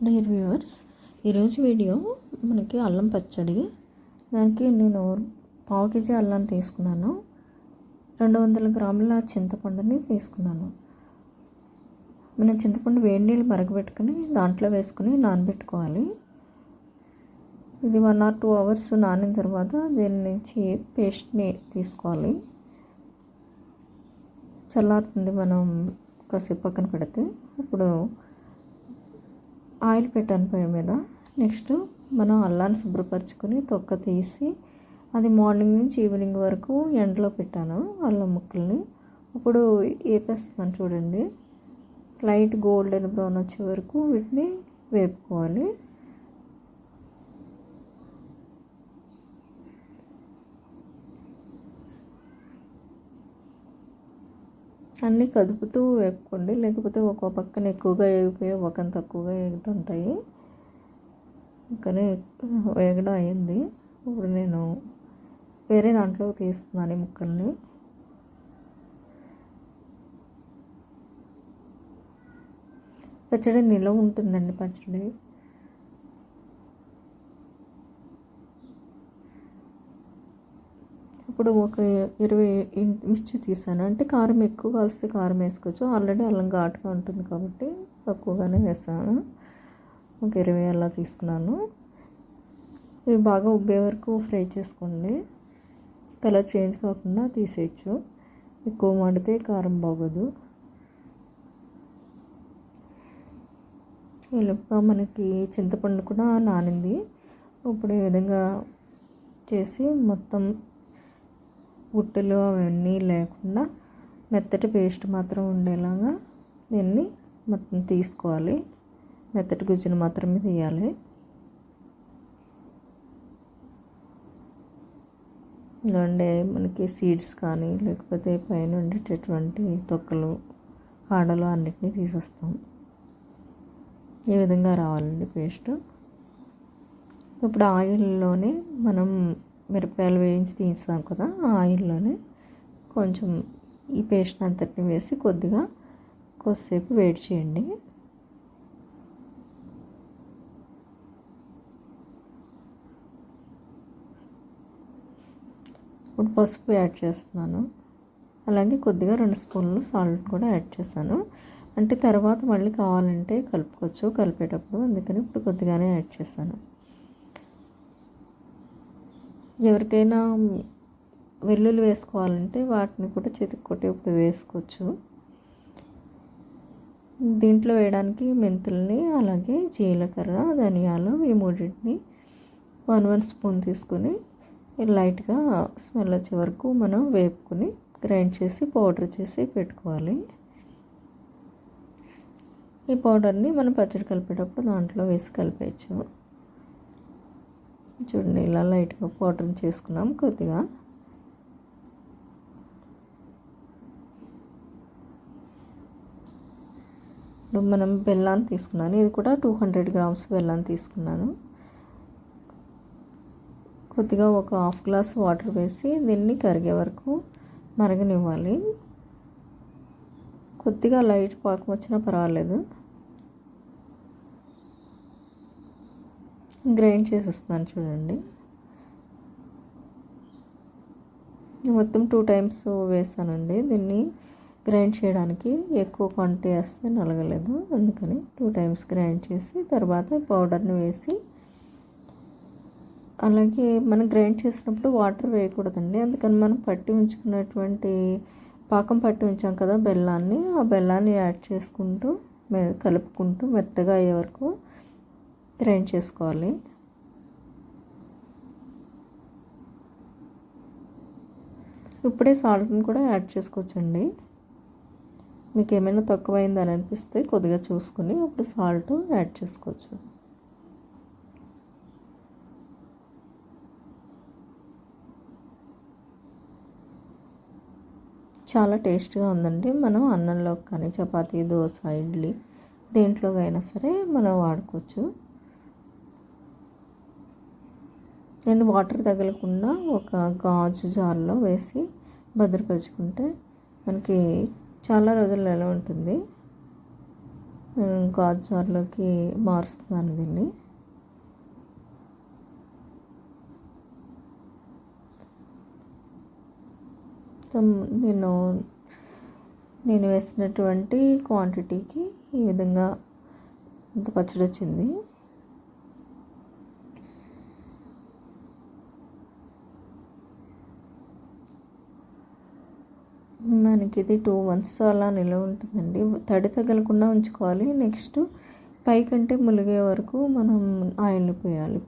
Dear viewers, ఈరోజు video మనకి అల్లం పచ్చడి. దానికి నేను పావు కేజీ అల్లాన్ని తీసుకున్నాను. 200 గ్రాముల చింతపండుని తీసుకున్నాను. మనం చింతపండు వేడి నీళ్ళు మరగబెట్టుకుని దాంట్లో వేసుకుని నానబెట్టుకోవాలి. ఇది 1 or 2 hours నానిన తర్వాత దీని నుంచి పేస్ట్ని తీసుకోవాలి. చల్లారుతుంది మనం కాసేపు పక్కన పెడితే. ఇప్పుడు ఆయిల్ పెట్టాను పొయ్యి మీద. నెక్స్ట్ మనం అల్లాన్ని శుభ్రపరచుకొని తొక్క తీసి అది మార్నింగ్ నుంచి ఈవినింగ్ వరకు ఎండలో పెట్టాను అల్లం ముక్కల్ని. ఇప్పుడు వేపేస్తున్నాను చూడండి. లైట్ గోల్డెన్ బ్రౌన్ వచ్చే వరకు వీటిని వేపుకోవాలి. అన్నీ కదుపుతూ వేపుకోండి, లేకపోతే ఒక పక్కన ఎక్కువగా వేగిపోయి ఒక పక్కన తక్కువగా వేగుతుంటాయి. కానీ వేగడం అయింది. ఇప్పుడు నేను వేరే దాంట్లో తీస్తున్నాను ఈ ముక్కల్ని. పచ్చడి నిల్వ ఉంటుందండి. పచ్చడి ఇప్పుడు ఒక 20 మిర్చి తీసాను. అంటే కారం ఎక్కువ కాల్స్తే కారం వేసుకోవచ్చు. ఆల్రెడీ అల్లం ఘాటుగా ఉంటుంది కాబట్టి తక్కువగానే వేసాను. ఒక 20 అలా తీసుకున్నాను. ఇవి బాగా ఉబ్బే వరకు ఫ్రై చేసుకోండి. కలర్ చేంజ్ కాకుండా తీసేయచ్చు. ఎక్కువ మాడితే కారం బాగోదు. ఈలోపు మనకి చింతపండు కూడా నానింది. ఇప్పుడు ఈ విధంగా చేసి మొత్తం గుట్టలు అవన్నీ లేకుండా మెత్తటి పేస్ట్ మాత్రం ఉండేలాగా దీన్ని మొత్తం తీసుకోవాలి. మెత్తటి గుజ్జును మాత్రమే తీయాలి. అంటే మనకి సీడ్స్ కానీ లేకపోతే పైన ఉండేటటువంటి తొక్కలు కాడలు అన్నిటినీ తీసేస్తాం. ఈ విధంగా రావాలండి పేస్ట్. ఇప్పుడు ఆయిల్లోనే మనం మిరపకాయలు వేయించి తీసాం కదా, ఆ ఆయిల్లోనే కొంచెం ఈ పేస్ట్ అంతటిని వేసి కొద్దిసేపు వేడి చేయండి. ఇప్పుడు పసుపు యాడ్ చేస్తున్నాను. అలాగే కొద్దిగా 2 స్పూన్లు సాల్ట్ కూడా యాడ్ చేశాను. అంటే తర్వాత మళ్ళీ కావాలంటే కలుపుకోవచ్చు కలిపేటప్పుడు, అందుకని ఇప్పుడు కొద్దిగానే యాడ్ చేశాను. ఎవరికైనా వెల్లుల్లి వేసుకోవాలంటే వాటిని కూడా చితక్కొట్టి ఇప్పుడు వేసుకోవచ్చు. దీంట్లో వేయడానికి మెంతుల్ని అలాగే జీలకర్ర ధనియాలు ఈ మూడింటిని 1 స్పూన్ తీసుకొని లైట్గా స్మెల్ వచ్చే వరకు మనం వేపుకొని గ్రైండ్ చేసి పౌడర్ చేసి పెట్టుకోవాలి. ఈ పౌడర్ని మనం పచ్చడి కలిపేటప్పుడు దాంట్లో వేసి కలిపేయచ్చు. చూడండి, ఇలా లైట్గా పౌడర్ చేసుకున్నాం. కొద్దిగా మనం బెల్లాన్ని తీసుకున్నాను. ఇది కూడా 200 గ్రామ్స్ బెల్లాన్ని తీసుకున్నాను. కొద్దిగా ఒక హాఫ్ గ్లాస్ వాటర్ వేసి దీన్ని కరిగే వరకు మరగనివ్వాలి. కొద్దిగా లైట్ పాకం వచ్చినా పర్వాలేదు. గ్రైండ్ చేసేస్తున్నాను చూడండి. మొత్తం 2 times వేసానండి. దీన్ని గ్రైండ్ చేయడానికి ఎక్కువ క్వాంటిటీ వేస్తే నలగలేదు, అందుకని 2 times గ్రైండ్ చేసి తర్వాత పౌడర్ని వేసి, అలాగే మనం గ్రైండ్ చేసినప్పుడు వాటర్ వేయకూడదండి. అందుకని మనం పట్టి ఉంచుకున్నటువంటి పాకం పట్టి ఉంచాం కదా బెల్లాన్ని, ఆ బెల్లాన్ని యాడ్ చేసుకుంటూ కలుపుకుంటూ మెత్తగా అయ్యే వరకు గ్రైండ్ చేసుకోవాలి. ఇప్పుడే సాల్ట్ని కూడా యాడ్ చేసుకోవచ్చండి. మీకు ఏమైనా తక్కువైందని అనిపిస్తే కొద్దిగా చూసుకొని అప్పుడు సాల్ట్ యాడ్ చేసుకోవచ్చు. చాలా టేస్ట్గా ఉందండి. మనం అన్నంలో కానీ చపాతీ, దోశ, ఇడ్లీ దేంట్లోకైనా సరే మనం వాడుకోవచ్చు. నేను వాటర్ తగలకుండా ఒక గాజు జార్లో వేసి భద్రపరుచుకుంటే మనకి చాలా రోజులు నిల్వ ఉంటుంది. గాజు జార్లోకి మారుస్తున్నాను దీన్ని. నేను వేసినటువంటి క్వాంటిటీకి ఈ విధంగా ఇంత పచ్చడి వచ్చింది. మనకి ఇది 2 months అలా నిల్వ ఉంటుందండి. తడి తగలకుండా ఉంచుకోవాలి. నెక్స్ట్ పైకంటే ములిగే వరకు మనం ఆయిల్ని పోయాలి.